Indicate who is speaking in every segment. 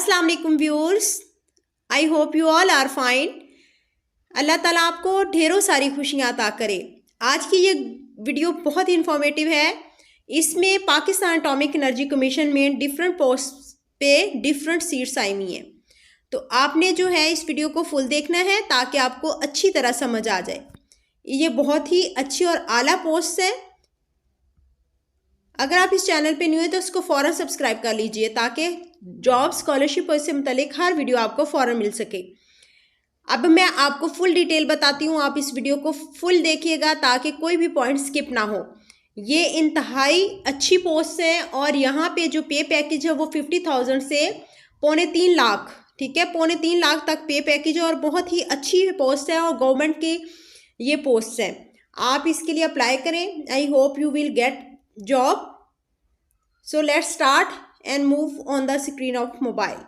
Speaker 1: अस्सलाम वालेकुम viewers, I hope you all are fine. अल्लाह ताला आपको ढेरों सारी खुशियाँ अता करे। आज की ये वीडियो बहुत ही इंफॉर्मेटिव है। इसमें पाकिस्तान एटॉमिक एनर्जी कमीशन में डिफरेंट पोस्ट पे डिफरेंट सीट्स आई हुई हैं, तो आपने जो है इस वीडियो को फुल देखना है ताकि आपको अच्छी तरह समझ आ जाए। ये बहुत ही अच्छी और आला पोस्ट है। अगर आप इस चैनल पे न्यू है तो इसको फ़ौरन सब्सक्राइब कर लीजिए ताकि जॉब स्कॉलरशिप और इससे मुतल्लिक हर वीडियो आपको फ़ौरन मिल सके। अब मैं आपको फुल डिटेल बताती हूँ, आप इस वीडियो को फुल देखिएगा ताकि कोई भी पॉइंट स्किप ना हो। ये इंतहाई अच्छी पोस्ट है और यहाँ पे जो पे पैकेज है वो 50,000 से 2.25 लाख, ठीक है, 2.25 लाख तक पे पैकेज है और बहुत ही अच्छी पोस्ट है और गवर्नमेंट की ये पोस्ट है। आप इसके लिए अप्लाई करें। आई hope you will get job. So let's start and move on the screen of mobile.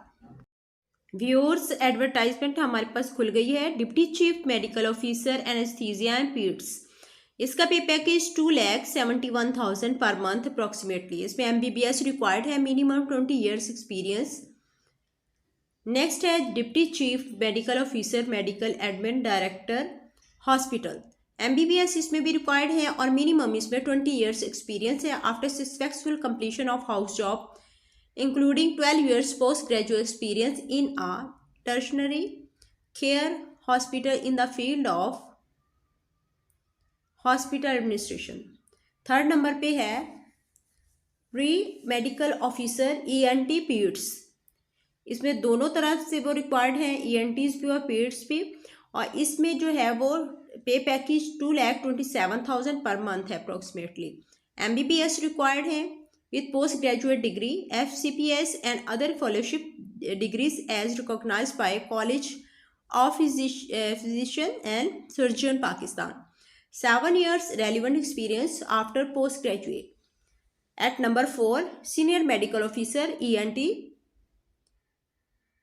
Speaker 1: Viewers, advertisement हमारे पास खुल गई है। Deputy chief medical officer anaesthesia and पीड्स, इसका पे पैकेज 2,71,000 पर मंथ अप्रॉक्सीमेटली। इसमें MBBS रिक्वायर्ड है, मिनिमम 20 years एक्सपीरियंस। नेक्स्ट है deputy chief medical officer medical admin director hospital. MBBS इसमें भी रिक्वायर्ड है और मिनिमम इसमें 20 years एक्सपीरियंस है after successful completion of house job including 12 years post graduate experience in a tertiary care hospital in the field of hospital administration. Third number पे है pre medical officer ENT peds. इसमें दोनों तरफ से वो required है, ENTs भी और पीड्स भी। और इसमें जो है वो पे पैकेज 2,27,000 पर मंथ है अप्रॉक्सीमेटली। MBBS रिक्वायर्ड है with post graduate degree, FCPS and other fellowship degrees as recognized by college of physician and surgeon Pakistan. 7 years relevant experience after post graduate. At number 4 senior medical officer ENT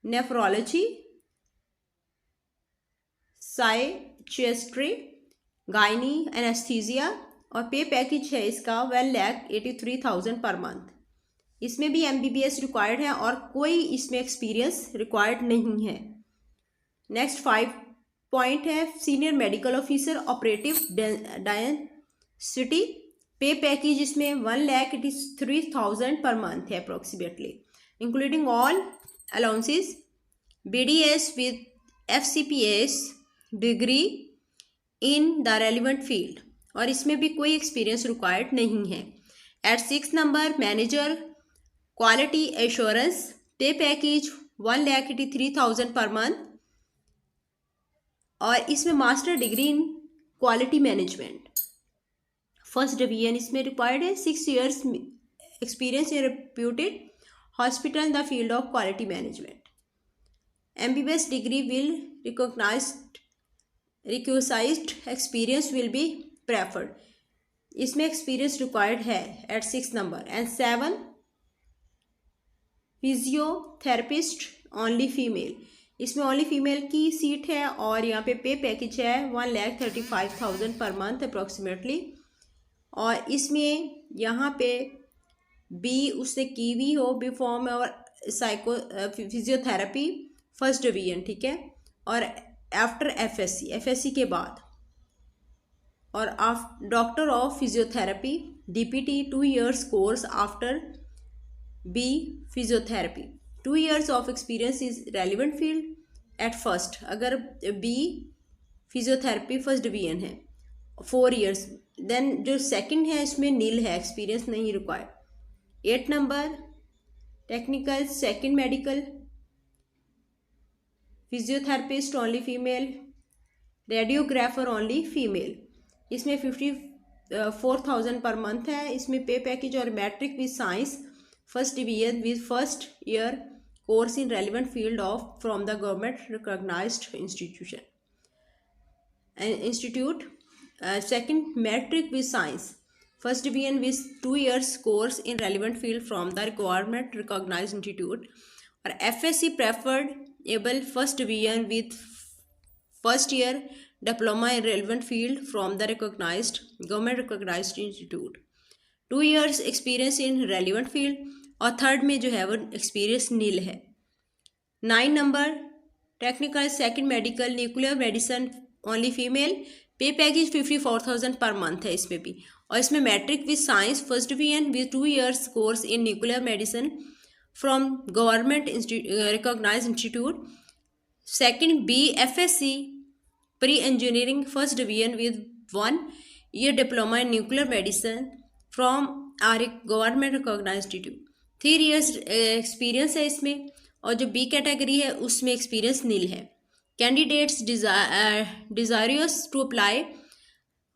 Speaker 1: nephrology psychiatry gynae anaesthesia और pay package है इसका 1,83,000 per month. इसमें भी MBBS required है और कोई इसमें experience required नहीं है। नेक्स्ट 5 पॉइंट है senior medical officer operative dentistry. Pay package इसमें 1,83,000 पर मंथ है approximately including all allowances, BDS with FCPS degree in the relevant field और इसमें भी कोई एक्सपीरियंस रिक्वायर्ड नहीं है। At 6 number manager quality assurance, pay package 1,83,000 per month और इसमें master degree in quality management first division इसमें रिक्वायर्ड है। 6 years experience in reputed hospital in the field of quality management. MBBS degree will requisite experience will be preferred. इसमें experience required है at 6 नंबर। And 7 physiotherapist only female, इसमें only female की seat है और यहाँ पे पैकेज है 1,35,000 पर मंथ अप्रॉक्सीमेटली। और इसमें यहाँ पे बी उसने की भी हो बी फॉर्म और फिजियोथेरेपी फर्स्ट डिवीजन, ठीक है, और आफ्टर FSc के बाद और doctor of physiotherapy DPT 2 years course after B physiotherapy. 2 years of experience is relevant field at first. अगर बी फिजियोथेरेपी फर्स्ट डिवीजन है 4 years, देन जो सेकंड है इसमें नील है, एक्सपीरियंस नहीं required. 8 number technical second medical physiotherapist only female, radiographer only female. इसमें 54,000 per month है। इसमें पे पैकेज और matric with science first division with first year course in relevant field of from the government recognised institute. Second matric with science first division with 2 years course in relevant field from the government recognised institute. और FSc preferred able first division with first year diploma in relevant field from the recognised government recognised institute. 2 years experience in relevant field और third में जो है वो experience nil है। 9 number technical second medical nuclear medicine only female, pay package 54,000 per month है इसमें भी। और इसमें matric with science first division with 2 years course in nuclear medicine from government recognise institute. Second BFSC pre engineering first division with 1 year diploma in nuclear medicine from our government recognise institute. 3 years experience है इसमें। और जो B category है उसमें experience nil है। Candidates desirous to apply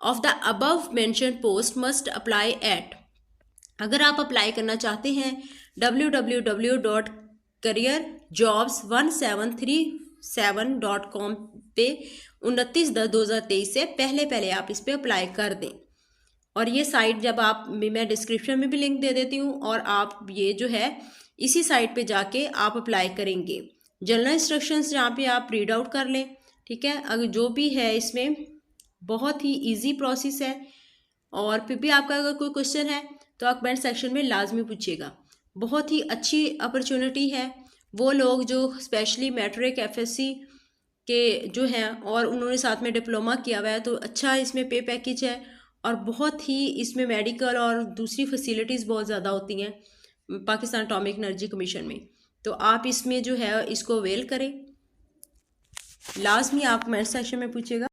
Speaker 1: of the above mention post must apply at, अगर आप apply करना चाहते हैं www.careerjobs1737.com पे 29/10/2023 से पहले आप इस पे अप्लाई कर दें। और ये साइट जब आप, मैं डिस्क्रिप्शन में भी लिंक दे देती हूँ, और आप ये जो है इसी साइट पे जाके आप अप्लाई करेंगे। जनरल इंस्ट्रक्शंस जहाँ पे आप रीड आउट कर लें, ठीक है। अगर जो भी है इसमें बहुत ही इजी प्रोसेस है। और फिर भी आपका अगर कोई क्वेश्चन है तो आप कमेंट सेक्शन में लाजमी पूछिएगा। बहुत ही अच्छी अपॉर्चुनिटी है। वो लोग जो स्पेशली मैट्रिक FSC के जो हैं और उन्होंने साथ में डिप्लोमा किया हुआ है, तो अच्छा इसमें पे पैकेज है। और बहुत ही इसमें मेडिकल और दूसरी फैसिलिटीज़ बहुत ज़्यादा होती हैं पाकिस्तान एटॉमिक एनर्जी कमीशन में। तो आप इसमें जो है इसको अवेल करें। लाजमी आप कमेंट सेक्शन में पूछिएगा।